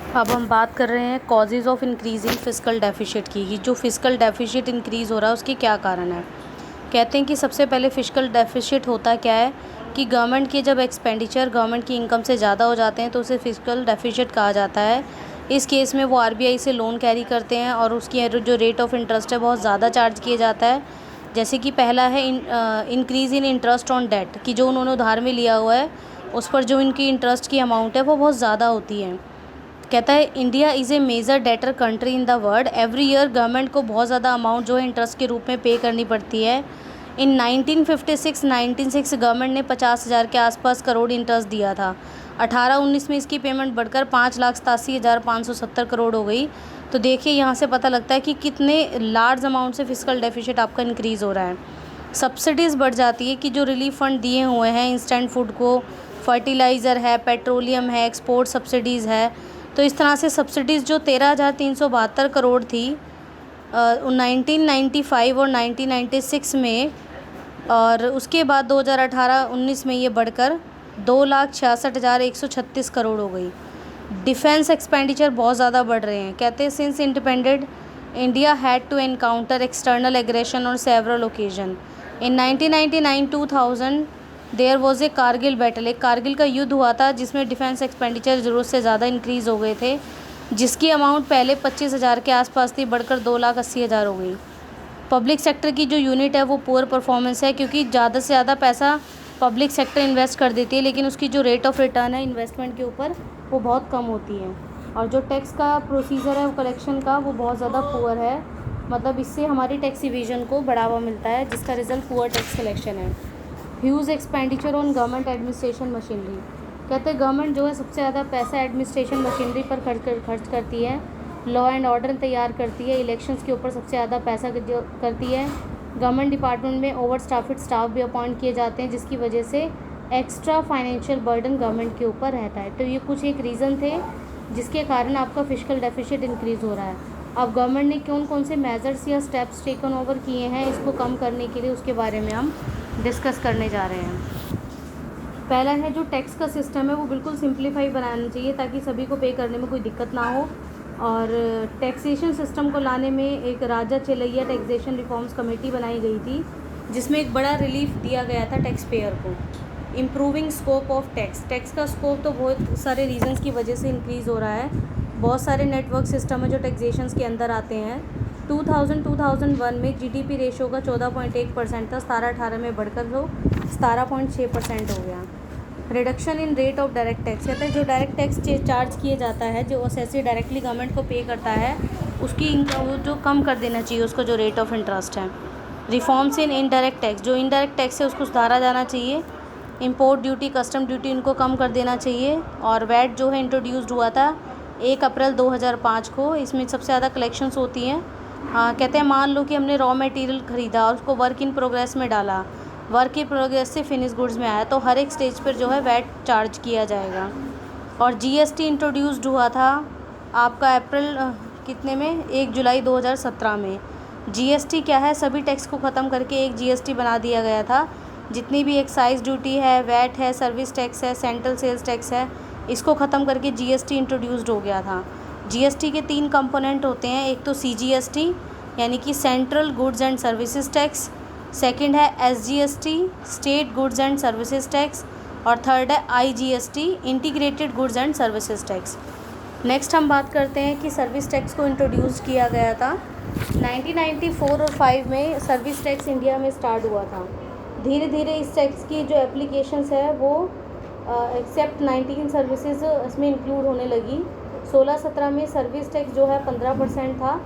अब हम बात कर रहे हैं causes of increasing fiscal deficit की, कि जो फिस्कल डेफिसिट इंक्रीज़ हो रहा है उसके क्या कारण है। कहते हैं कि सबसे पहले फिस्कल डेफिसिट होता क्या है कि गवर्नमेंट की जब एक्सपेंडिचर गवर्नमेंट की इनकम से ज़्यादा हो जाते हैं तो उसे फिस्कल डेफिसिट कहा जाता है। इस केस में वो आरबीआई से लोन कैरी करते हैं और उसकी जो रेट ऑफ इंटरेस्ट है बहुत ज़्यादा चार्ज किया जाता है। जैसे कि पहला है increase in interest on debt, कि जो उन्होंने उधार में लिया हुआ है उस पर जो इनकी इंटरेस्ट की अमाउंट है वो बहुत ज़्यादा होती है। कहता है India is a major debtor country in the world. Every year government को बहुत ज़्यादा अमाउंट जो है इंटरेस्ट के रूप में पे करनी पड़ती है। इन 1956 गवर्नमेंट ने 50,000 के आसपास करोड़ इंटरेस्ट दिया था। 18-19 में इसकी पेमेंट बढ़कर 5,87,570 करोड़ हो गई। तो देखिए यहाँ से पता लगता है कि कितने लार्ज अमाउंट से फिस्कल डेफिसिट आपका इंक्रीज़ हो रहा है। सब्सिडीज़ बढ़ जाती है कि जो रिलीफ फंड दिए हुए हैं इंस्टेंट फूड को, फर्टिलाइज़र है, पेट्रोलियम है, एक्सपोर्ट सब्सिडीज़ है। तो इस तरह से सब्सिडीज़ जो 13,372 करोड़ थी 1995 और 1996 में, और उसके बाद 2018-19 में ये बढ़कर 2,66,136 करोड़ हो गई। डिफेंस एक्सपेंडिचर बहुत ज़्यादा बढ़ रहे हैं। कहते हैं since independent India had to encounter external aggression on several occasion. In 1999-2000 there was a Kargil battle. एक कारगिल का युद्ध हुआ था जिसमें डिफेंस एक्सपेंडिचर ज़रूरत से ज़्यादा इंक्रीज़ हो गए थे, जिसकी अमाउंट पहले 25,000 के आसपास थी, बढ़कर 2,80,000 हो गई। पब्लिक सेक्टर की जो यूनिट है वो पुअर परफॉर्मेंस है, क्योंकि ज़्यादा से ज़्यादा पैसा पब्लिक सेक्टर इन्वेस्ट कर देती है, लेकिन उसकी जो रेट ऑफ रिटर्न है इन्वेस्टमेंट के ऊपर वो बहुत कम होती है। और जो टैक्स का प्रोसीजर है वो कलेक्शन का वो बहुत ज़्यादा पुअर है। मतलब इससे हमारी टैक्स इवेजन को बढ़ावा मिलता है, जिसका रिजल्ट पुअर टैक्स कलेक्शन है। Huge expenditure on government administration machinery. कहते हैं गवर्नमेंट जो है सबसे ज़्यादा पैसा एडमिनिस्ट्रेशन मशीनरी पर खर्च करती है। लॉ एंड ऑर्डर तैयार करती है, इलेक्शंस के ऊपर सबसे ज़्यादा पैसा करती है। गवर्नमेंट डिपार्टमेंट में ओवर स्टाफिड स्टाफ भी अपॉइंट किए जाते हैं, जिसकी वजह से एक्स्ट्रा फाइनेंशियल बर्डन गवर्नमेंट के ऊपर रहता है। तो ये कुछ एक रीज़न थे जिसके कारण आपका फिस्कल डेफिसिट इंक्रीज़ हो रहा है। अब गवर्नमेंट ने कौन कौन से मेजर्स या स्टेप्स टेकन ओवर किए हैं इसको कम करने के लिए, उसके बारे में हम डिस्कस करने जा रहे हैं। पहला है जो टैक्स का सिस्टम है वो बिल्कुल सिंप्लीफाई बनाना चाहिए ताकि सभी को पे करने में कोई दिक्कत ना हो। और टैक्सेशन सिस्टम को लाने में एक राजा चेलैया टैक्सेशन रिफॉर्म्स कमेटी बनाई गई थी, जिसमें एक बड़ा रिलीफ दिया गया था टैक्स पेयर को। इम्प्रूविंग स्कोप ऑफ टैक्स का स्कोप तो बहुत सारे रीजंस की वजह से इंक्रीज़ हो रहा है। बहुत सारे नेटवर्क सिस्टम है जो टैक्सेशंस के अंदर आते हैं। 2001 में जीडीपी रेशो का 14.1% था, 17-18 में बढ़कर वो 17.6% हो गया। Reduction in rate of direct tax. कहते हैं जो डायरेक्ट टैक्स चार्ज किए जाता है, जो असेसी डायरेक्टली गवर्नमेंट को पे करता है, उसकी इनकम जो कम कर देना चाहिए उसका जो रेट ऑफ इंटरेस्ट है। रिफॉर्म्स इन इनडायरेक्ट टैक्स, जो इनडायरेक्ट टैक्स है उसको सुधारा जाना चाहिए। इंपोर्ट ड्यूटी, कस्टम ड्यूटी इनको कम कर देना चाहिए। और वैट जो है इंट्रोड्यूस्ड हुआ था 1 अप्रैल 2005 को, इसमें सबसे ज़्यादा कलेक्शंस होती हैं। कहते हैं मान लो कि हमने रॉ मटेरियल ख़रीदा और उसको वर्क इन प्रोग्रेस में डाला, वर्क इन प्रोग्रेस से फिनिश गुड्स में आया, तो हर एक स्टेज पर जो है वैट चार्ज किया जाएगा। और जीएसटी इंट्रोड्यूस्ड हुआ था आपका अप्रैल कितने में 1 जुलाई 2017 में। जीएसटी क्या है, सभी टैक्स को ख़त्म करके एक जीएसटी बना दिया गया था। जितनी भी एक्साइज ड्यूटी है, वैट है, सर्विस टैक्स है, सेंट्रल सेल्स टैक्स है, इसको ख़त्म करके जीएसटी इंट्रोड्यूस्ड हो गया था। जीएसटी के 3 कंपोनेंट होते हैं, एक तो सीजीएसटी यानी कि central goods and services tax, second है SGST state goods and services tax, और थर्ड है IGST integrated goods and services tax. Next हम बात करते हैं कि सर्विस टैक्स को इंट्रोड्यूस किया गया था 1994 और 5 में। सर्विस टैक्स इंडिया में स्टार्ट हुआ था। धीरे धीरे इस टैक्स की जो एप्लीकेशंस है वो एक्सेप्ट 19 सर्विसेज इसमें इंक्लूड होने लगी। 16-17 में सर्विस टैक्स जो है 15% था,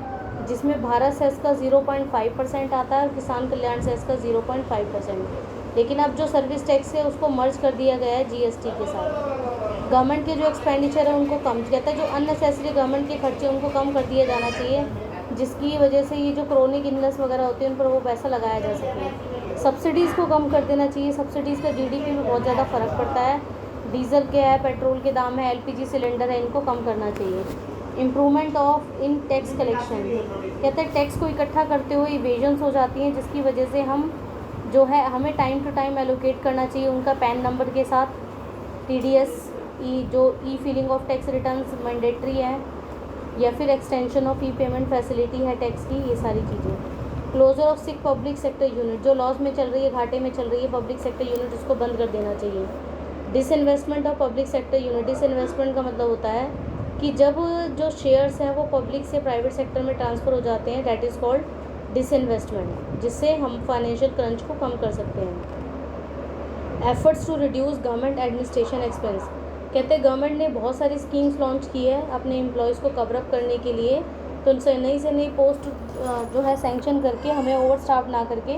जिसमें भारत सेस का 0.5% आता है और किसान कल्याण सेस का 0.5%। लेकिन अब जो सर्विस टैक्स है उसको मर्ज कर दिया गया है जीएसटी के साथ। गवर्नमेंट के जो एक्सपेंडिचर है उनको कम कहता है, जो अननेसेसरी गवर्नमेंट के खर्चे उनको कम कर दिया जाना चाहिए, जिसकी वजह से ये जो क्रोनिक इलनेस वगैरह होती है उन पर वो पैसा लगाया जा सके। सब्सिडीज़ को कम कर देना चाहिए। सब्सिडीज़ का जीडीपी में बहुत ज़्यादा फ़र्क पड़ता है। डीजल के है, पेट्रोल के दाम है, एलपीजी सिलेंडर है, इनको कम करना चाहिए। Improvement of in tax collection. कहते हैं टैक्स को इकट्ठा करते हुए इवेजन्स हो जाती हैं, जिसकी वजह से हम जो है हमें टाइम टू टाइम एलोकेट करना चाहिए उनका पैन नंबर के साथ TDS E filing of tax returns mandatory है, या फिर extension of E payment facility है टैक्स की, ये सारी चीज़ें। Closure of sick public sector unit, जो लॉस में चल रही है, घाटे में चल रही है पब्लिक सेक्टर यूनिट, उसको बंद कर देना चाहिए। Disinvestment of public sector unit, disinvestment का मतलब होता है कि जब जो शेयर्स हैं वो पब्लिक से प्राइवेट सेक्टर में ट्रांसफ़र हो जाते हैं, दैट इज़ कॉल्ड डिसइन्वेस्टमेंट, जिससे हम फाइनेंशियल क्रंच को कम कर सकते हैं। Efforts to reduce government administration expense, कहते हैं गवर्नमेंट ने बहुत सारी स्कीम्स लॉन्च की है अपने एम्प्लॉयज़ को कवर अप करने के लिए, तो उनसे नई से नई पोस्ट जो है सैंक्शन करके हमें ओवर स्टाफ ना करके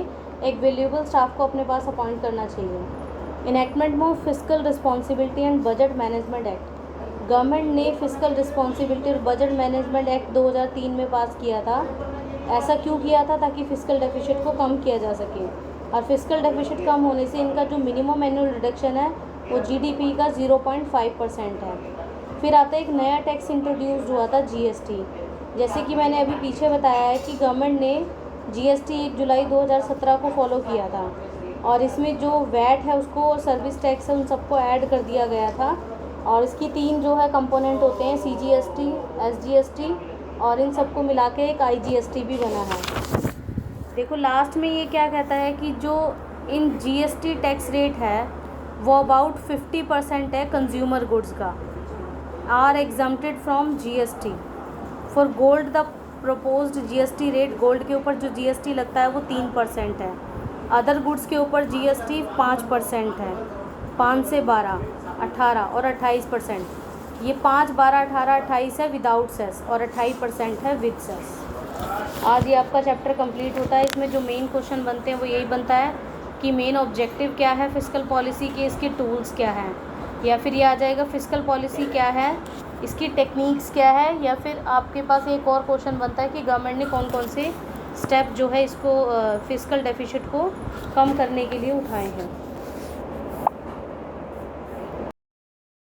एक वैल्यूएबल स्टाफ को अपने पास अपॉइंट करना चाहिए। Enactment of fiscal responsibility and budget management act, government ने फिस्कल रिस्पॉन्सिबिलिटी और बजट मैनेजमेंट एक्ट 2003 में पास किया था। ऐसा क्यों किया था? ताकि फिस्कल डेफिसिट को कम किया जा सके, और फिस्कल डेफिसिट कम होने से इनका जो मिनिमम एनुअल रिडक्शन है वो जीडीपी का 0.5% है। फिर आता है एक नया टैक्स इंट्रोड्यूस्ड हुआ था, जीएसटी। जैसे कि मैंने अभी पीछे बताया है कि गवर्नमेंट ने जीएसटी 1 जुलाई 2017 को फॉलो किया था, और इसमें जो वैट है उसको, सर्विस टैक्स है, उन सबको ऐड कर दिया गया था। और इसकी 3 जो है कंपोनेंट होते हैं, सीजीएसटी, एसजीएसटी, और इन सबको मिला के एक आईजीएसटी भी बना है। देखो लास्ट में ये क्या कहता है कि जो इन जीएसटी टैक्स रेट है वो अबाउट 50% है कंज्यूमर गुड्स का, are exempted from GST. For gold the proposed GST rate, gold के ऊपर जो जीएसटी लगता है वो 3% है। अदर गुड्स के ऊपर जीएसटी 5% है, 5 से 12, 18 और 28%। ये 5, 12, 18, 28 है विदाउट सेस, और 28% है विद सेस। आज ये आपका चैप्टर कंप्लीट होता है। इसमें जो मेन क्वेश्चन बनते हैं वो यही बनता है कि मेन ऑब्जेक्टिव क्या है फिस्कल पॉलिसी के, इसके टूल्स क्या हैं, या फिर ये आ जाएगा फिस्कल पॉलिसी क्या है, इसकी टेक्निक्स क्या है, या फिर आपके पास एक और क्वेश्चन बनता है कि गवर्नमेंट ने कौन कौन से स्टेप जो है इसको फिस्कल डेफिसिट को कम करने के लिए उठाए हैं।